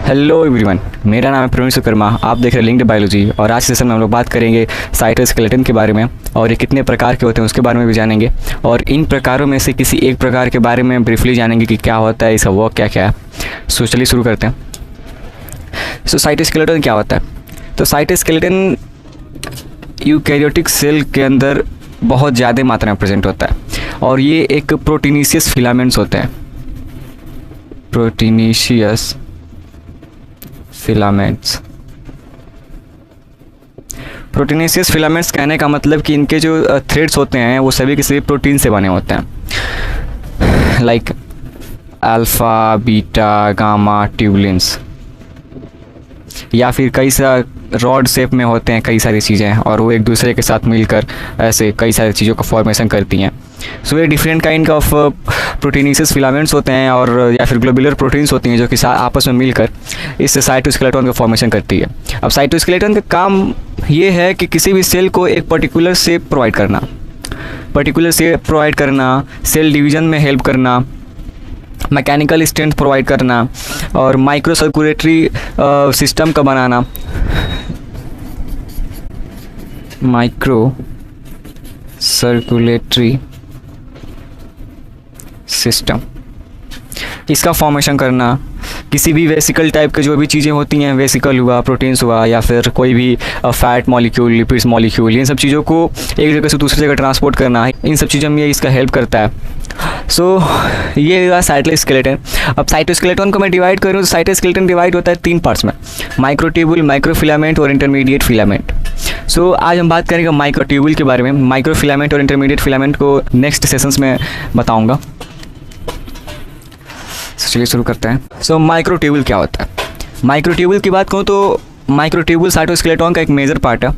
Hello everyone, मेरा नाम है प्रवीण सुकर्मा। आप देख रहे हैं लिंक्ड बायोलॉजी और आज के सेशन में हम लोग बात करेंगे साइटोस्केलेटन के बारे में और ये कितने प्रकार के होते हैं उसके बारे में भी जानेंगे और इन प्रकारों में से किसी एक प्रकार के बारे में ब्रीफली जानेंगे कि क्या होता है, इसका वर्क क्या क्या है। सो चलिए शुरू करते हैं। सो साइटोस्केलेटन क्या होता है? तो साइटोस्केलेटन यूकैरियोटिक सेल के अंदर बहुत ज़्यादा मात्रा में प्रेजेंट होता है और ये एक प्रोटीनेशियस फिलामेंट्स होते हैं। Proteinaceous filaments. प्रोटीनेशियस फिलामेंट्स कहने का मतलब कि इनके जो थ्रेड्स होते हैं वो सभी के सभी प्रोटीन से बने होते हैं, लाइक अल्फ़ा, बीटा, गामा, ट्यूबुलिन्स, या फिर कई सारे रॉड शेप में होते हैं कई सारी चीज़ें और वो एक दूसरे के साथ मिलकर ऐसे कई सारी चीज़ों का फॉर्मेशन करती हैं। सो ये different kind of proteinaceous filaments होते हैं और या फिर ग्लोबुलर प्रोटीन्स होती हैं जो कि आपस में मिलकर इस साइटोस्केलेटन का फॉर्मेशन करती है। अब साइटोस्केलेटन का काम ये है कि किसी भी सेल को एक पर्टिकुलर शेप प्रोवाइड करना, सेल डिवीज़न में हेल्प करना, मैकेनिकल स्ट्रेंथ प्रोवाइड करना और माइक्रो सर्कुलेटरी सिस्टम का बनाना। माइक्रो सर्कुलेटरी सिस्टम, इसका फॉर्मेशन करना, किसी भी वेसिकल टाइप के जो भी चीज़ें होती हैं, वेसिकल हुआ, प्रोटीन्स हुआ या फिर कोई भी फैट मॉलिक्यूल, लिपिड्स मॉलिक्यूल, इन सब चीज़ों को एक जगह से दूसरी जगह ट्रांसपोर्ट करना, इन सब चीज़ों में इसका हेल्प करता है। सो ये हुआ साइटोस्केलेटन। अब साइटोस्केलेटन को मैं डिवाइड करूँ तो साइटोस्केलेटन डिवाइड होता है 3 पार्ट्स में, माइक्रोट्यूबुल, माइक्रोफिलामेंट और इंटरमीडिएट फिलामेंट। सो आज हम बात करेंगे माइक्रोट्यूबुल के बारे में। माइक्रोफिलामेंट और इंटरमीडिएट फिलामेंट को नेक्स्ट सेशंस में बताऊँगा। चलिए शुरू करते हैं। सो माइक्रोट्यूबुल क्या होता है? माइक्रोट्यूबुल की बात करूँ तो माइक्रोट्यूबुल साइटोस्केलेटन का एक मेजर पार्ट है।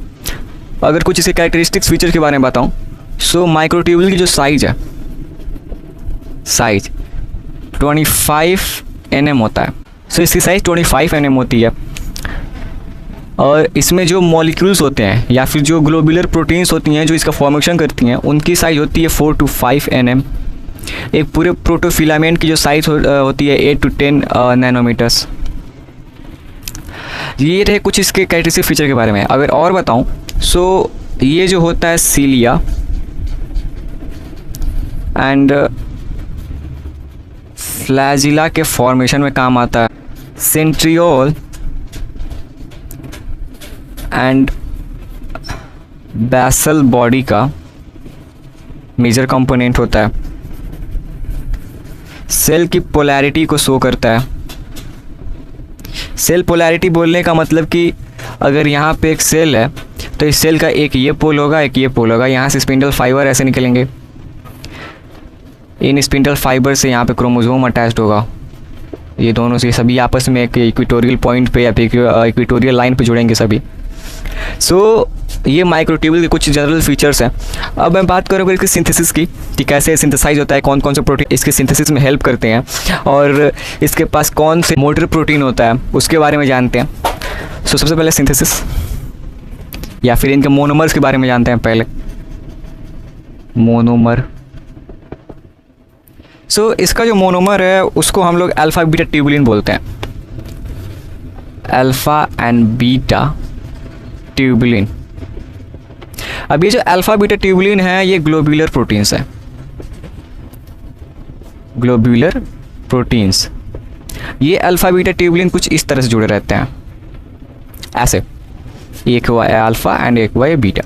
अगर कुछ इसके कैरेक्टरिस्टिक्स फीचर के बारे में बताऊँ, सो माइक्रोट्यूबुल की जो साइज है, साइज 25 nm होता है। सो इसकी साइज 25 nm होती है और इसमें जो मॉलिक्यूल्स होते हैं या फिर जो ग्लोबुलर प्रोटीन्स होती हैं जो इसका फॉर्मेशन करती हैं, उनकी साइज होती है 4 to 5 nm। एक पूरे प्रोटोफिलामेंट की जो साइज होती है 8 to 10 नैनोमीटर्स। ये रहे कुछ इसके कैरेक्टरिस्टिक फीचर के बारे में। अगर और बताऊं, सो ये जो होता है सीलिया एंड फ्लैजिला के फॉर्मेशन में काम आता है। सेंट्रियोल एंड बेसल बॉडी का मेजर कंपोनेंट होता है। सेल की पोलैरिटी को शो करता है। सेल पोलैरिटी बोलने का मतलब कि अगर यहाँ पे एक सेल है तो इस सेल का एक ये पोल होगा, एक ये पोल होगा। यहाँ से स्पिंडल फाइबर ऐसे निकलेंगे, इन स्पिंडल फाइबर से यहाँ पे क्रोमोसोम अटैच्ड होगा। ये दोनों से सभी आपस में एक इक्वेटोरियल पॉइंट पे या फिर इक्वेटोरियल लाइन पे जुड़ेंगे सभी। सो ये माइक्रोट्यूबुल के कुछ जनरल फीचर्स हैं। अब मैं बात करूँगा इसके सिंथेसिस की कि कैसे सिंथेसाइज होता है, कौन कौन से प्रोटीन इसके सिंथेसिस में हेल्प करते हैं और इसके पास कौन से मोटर प्रोटीन होता है उसके बारे में जानते हैं। सो सबसे पहले सिंथेसिस या फिर इनके मोनोमर्स के बारे में जानते हैं पहले। मोनोमर, सो इसका जो मोनोमर है उसको हम लोग अल्फ़ा बीटा ट्यूबुलिन बोलते हैं। Alpha and beta tubulin. अब ये जो अल्फ़ा बीटा ट्यूबुलिन है ये ग्लोबुलर प्रोटीन्स है। ग्लोबुलर प्रोटीन्स, ये अल्फ़ा बीटा ट्यूबुलिन कुछ इस तरह से जुड़े रहते हैं ऐसे, एक हुआ है अल्फ़ा एंड एक हुआ है बीटा।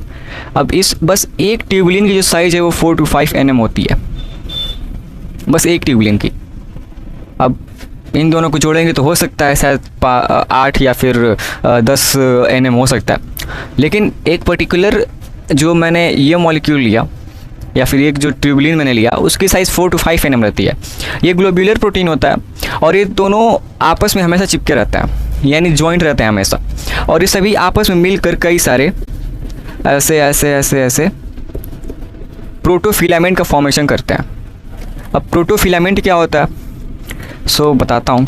अब इस बस एक ट्यूबुलिन की जो साइज है वो 4 to 5 nm होती है, बस एक ट्यूबुलिन की। अब इन दोनों को जोड़ेंगे तो हो सकता है शायद 8 या फिर 10 nm हो सकता है। लेकिन एक पर्टिकुलर जो मैंने ये मॉलिक्यूल लिया या फिर एक जो ट्यूबुलिन मैंने लिया उसकी साइज़ 4 to 5 nm रहती है। ये ग्लोबुलर प्रोटीन होता है और ये दोनों आपस में हमेशा चिपके रहता है, यानी जॉइंट रहते हैं हमेशा, और ये सभी आपस में मिलकर कई सारे ऐसे ऐसे ऐसे ऐसे प्रोटोफिलामेंट का फॉर्मेशन करते हैं। अब प्रोटोफिलामेंट क्या होता है? सो बताता हूँ।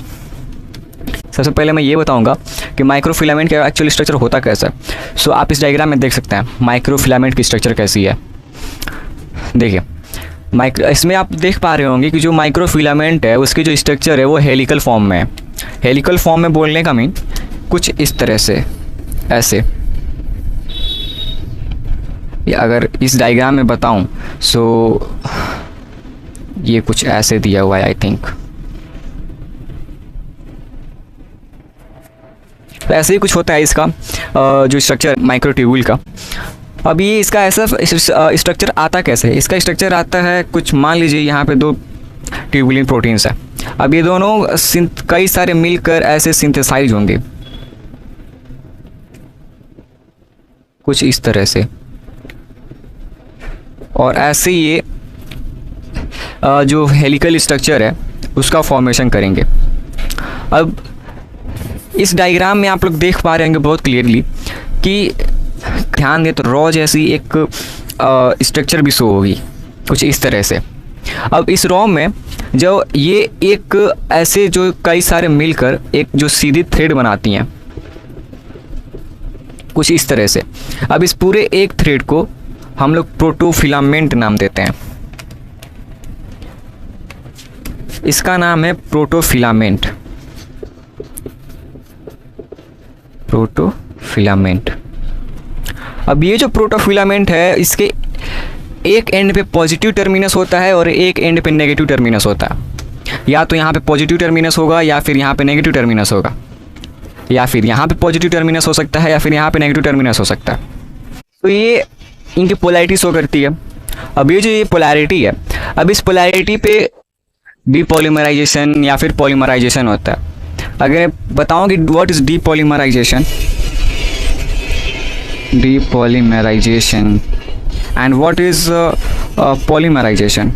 सबसे पहले मैं ये बताऊंगा कि माइक्रोफिलामेंट का एक्चुअल स्ट्रक्चर होता कैसा है। सो आप इस डायग्राम में देख सकते हैं माइक्रोफिलामेंट की स्ट्रक्चर कैसी है। देखिए इसमें आप देख पा रहे होंगे कि जो माइक्रोफिलामेंट है उसकी जो स्ट्रक्चर है वो हेलिकल फॉर्म में है। हेलिकल फॉर्म में बोलने का मीन कुछ इस तरह से, ऐसे। या अगर इस डायग्राम में बताऊं सो ये कुछ ऐसे दिया हुआ है आई थिंक। तो ऐसे ही कुछ होता है इसका जो स्ट्रक्चर माइक्रोट्यूब्यूल का। अब ये इसका ऐसा स्ट्रक्चर आता कैसे है? इसका स्ट्रक्चर आता है कुछ, मान लीजिए यहाँ पे दो ट्यूबुलिन प्रोटीन्स है। अब ये दोनों कई सारे मिलकर ऐसे सिंथेसाइज होंगे कुछ इस तरह से, और ऐसे ये जो हेलिकल स्ट्रक्चर है उसका फॉर्मेशन करेंगे। अब इस डायग्राम में आप लोग देख पा रहे होंगे बहुत क्लियरली कि ध्यान दें तो रॉ जैसी एक स्ट्रक्चर भी शो होगी कुछ इस तरह से। अब इस रॉ में जो ये एक ऐसे जो कई सारे मिलकर एक जो सीधी थ्रेड बनाती हैं कुछ इस तरह से। अब इस पूरे एक थ्रेड को हम लोग प्रोटोफिलामेंट नाम देते हैं। इसका नाम है प्रोटोफिलामेंट। प्रोटोफिलामेंट। अब ये जो प्रोटोफिलामेंट है इसके एक एंड पे पॉजिटिव टर्मिनस होता है और एक एंड पे नेगेटिव टर्मिनस होता है। या तो यहाँ पे पॉजिटिव टर्मिनस होगा या फिर यहाँ पे नेगेटिव टर्मिनस होगा, या फिर यहाँ पे पॉजिटिव टर्मिनस हो सकता है या फिर यहाँ पे नेगेटिव टर्मिनस हो सकता है। तो ये इनकी पोलैरिटी शो करती है। अब ये जो ये पोलैरिटी है, अब इस पोलैरिटी पे डीपॉलीमराइजेशन या फिर पॉलीमराइजेशन होता है। अगर बताऊँ कि what is depolymerisation, depolymerisation and what is polymerisation.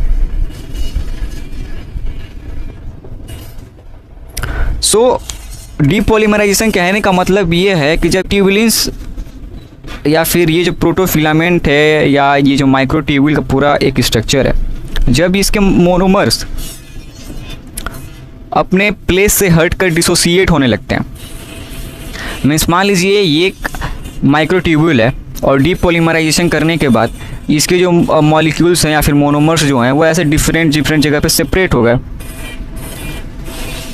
So depolymerisation कहने का मतलब ये है कि जब ट्यूबुलिन्स या फिर ये जो प्रोटोफिलामेंट है या ये जो माइक्रोट्यूब्यूल का पूरा एक स्ट्रक्चर है, जब इसके मोनोमर्स अपने प्लेस से हटकर डिसोसिएट होने लगते हैं। मीन्स मान लीजिए ये एक माइक्रोट्यूब्यूल है और डीपॉलीमराइजेशन करने के बाद इसके जो मॉलिक्यूल्स हैं या फिर मोनोमर्स जो हैं वो ऐसे डिफरेंट जगह पे सेपरेट हो गए।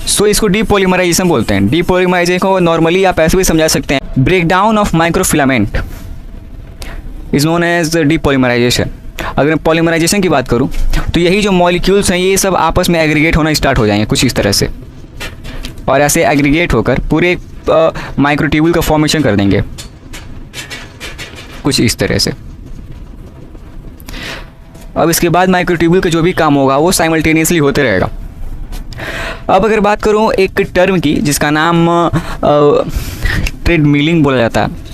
सो इसको डीपॉलीमराइजेशन बोलते हैं। डीपॉलीमराइजेशन को नॉर्मली आप ऐसे भी समझा सकते हैं, breakdown of microfilament is known as depolymerisation. अगर मैं पॉलीमराइजेशन की बात करूं तो यही जो मॉलिक्यूल्स हैं ये सब आपस में एग्रीगेट होना स्टार्ट हो जाएंगे कुछ इस तरह से, और ऐसे एग्रीगेट होकर पूरे माइक्रोट्यूब्यूल का फॉर्मेशन कर देंगे कुछ इस तरह से। अब इसके बाद माइक्रोट्यूब्यूल का जो भी काम होगा वो साइमल्टेनियसली होते रहेगा। अब अगर बात करूं एक टर्म की जिसका नाम ट्रेडमिलिंग बोला जाता है।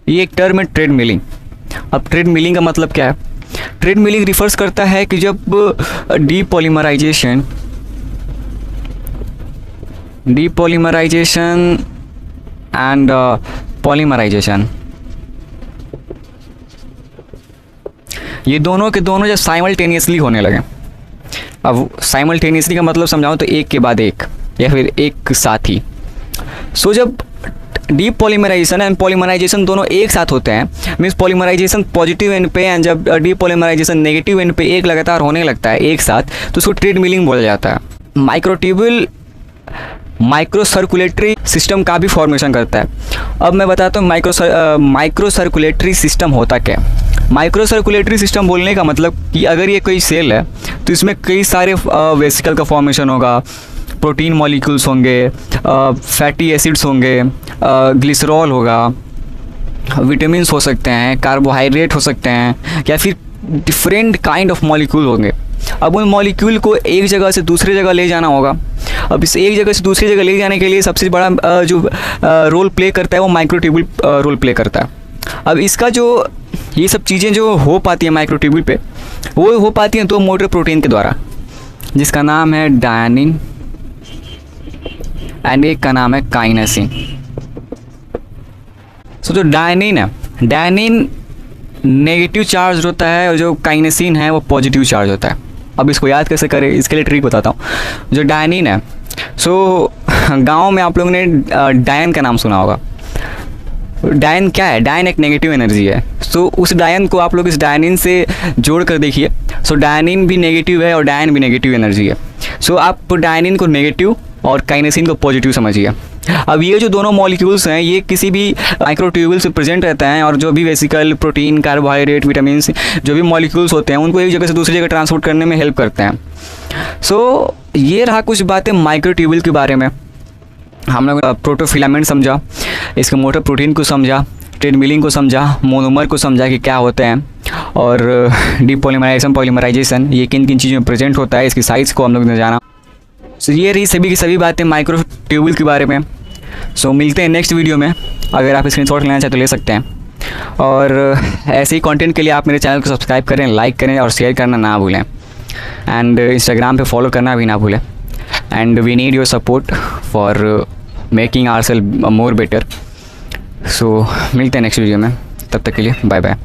ये एक टर्म है ट्रेडमिलिंग। अब ट्रेडमिलिंग का मतलब क्या है? ट्रेडमिलिंग रिफर्स करता है कि जब डीपॉलीमराइजेशन एंड पॉलीमराइजेशन ये दोनों के दोनों जब साइमल्टेनियसली होने लगे। अब साइमल्टेनियसली का मतलब समझाऊं तो एक के बाद एक या फिर एक साथ ही। सो जब डीपॉलीमराइजेशन एंड पॉलीमराइजेशन दोनों एक साथ होते हैं, मीन्स पॉलीमराइजेशन पॉजिटिव एंड पे एंड जब डीपॉलीमराइजेशन नेगेटिव एंड पे एक लगातार होने लगता है एक साथ, तो उसको ट्रेडमिलिंग बोला जाता है। माइक्रोट्यूब्यूल माइक्रो सर्कुलेटरी सिस्टम का भी फॉर्मेशन करता है। अब मैं बताता हूँ माइक्रो सर्कुलेटरी सिस्टम होता क्या है। माइक्रो सर्कुलेटरी सिस्टम बोलने का मतलब कि अगर ये कोई सेल है तो इसमें कई सारे वेसिकल का फॉर्मेशन होगा, प्रोटीन मॉलिक्यूल्स होंगे, फैटी एसिड्स होंगे, ग्लिसरॉल होगा, विटामिन्स हो सकते हैं, कार्बोहाइड्रेट हो सकते हैं, या फिर डिफरेंट काइंड ऑफ मॉलिक्यूल होंगे। अब उन मॉलिक्यूल को एक जगह से दूसरी जगह ले जाना होगा। अब इस एक जगह से दूसरी जगह ले जाने के लिए सबसे बड़ा जो रोल प्ले करता है वो माइक्रोट्यूब्यूल रोल प्ले करता है। अब इसका जो ये सब चीज़ें जो हो पाती हैं माइक्रोट्यूब्यूल पे, वो हो पाती हैं दो मोटर प्रोटीन के द्वारा, जिसका नाम है डायनिन एंड एक का नाम है काइनेसिन। सो जो डायनिन है, डायनिन नेगेटिव चार्ज होता है और जो काइनेसिन है वो पॉजिटिव चार्ज होता है। अब इसको याद कैसे करें इसके लिए ट्रिक बताता हूँ। जो डायनिन है, सो गांव में आप लोगों ने डायन का नाम सुना होगा। डायन क्या है? डायन एक नेगेटिव एनर्जी है। सो उस डायन को आप लोग इस डायनिन से जोड़ कर देखिए सो डायनिन भी नेगेटिव है और डायन भी नेगेटिव एनर्जी है। सो आप डायनिन को नेगेटिव और काइनेसिन को पॉजिटिव समझिए। अब ये जो दोनों मॉलिक्यूल्स हैं ये किसी भी माइक्रोट्यूब्यूल से प्रेजेंट रहते हैं, और जो भी वेसिकल, प्रोटीन, कार्बोहाइड्रेट, विटामिन, जो भी मॉलिक्यूल्स होते हैं उनको एक जगह से दूसरी जगह ट्रांसपोर्ट करने में हेल्प करते हैं। सो ये रहा कुछ बातें माइक्रोट्यूब्यूल के बारे में। हम लोग प्रोटोफिलामेंट समझा, इसके मोटर प्रोटीन को समझा, ट्रेडमिलिंग को समझा, मोनोमर को समझा कि क्या होते हैं, और डीपॉलीमराइजेशन, पॉलीमराइजेशन ये किन किन चीज़ों में प्रेजेंट होता है, इसकी साइज़ को हम लोग ने जाना। सो ये रही सभी की सभी बातें माइक्रोट्यूब्यूल के बारे में। सो मिलते हैं नेक्स्ट वीडियो में। अगर आप स्क्रीनशॉट लेना चाहें तो ले सकते हैं, और ऐसे ही कंटेंट के लिए आप मेरे चैनल को सब्सक्राइब करें, लाइक करें और शेयर करना ना भूलें, एंड इंस्टाग्राम पे फॉलो करना भी ना भूलें। And we need your support for making ourselves more better. So मिलते हैं नेक्स्ट वीडियो में, तब तक के लिए बाय बाय।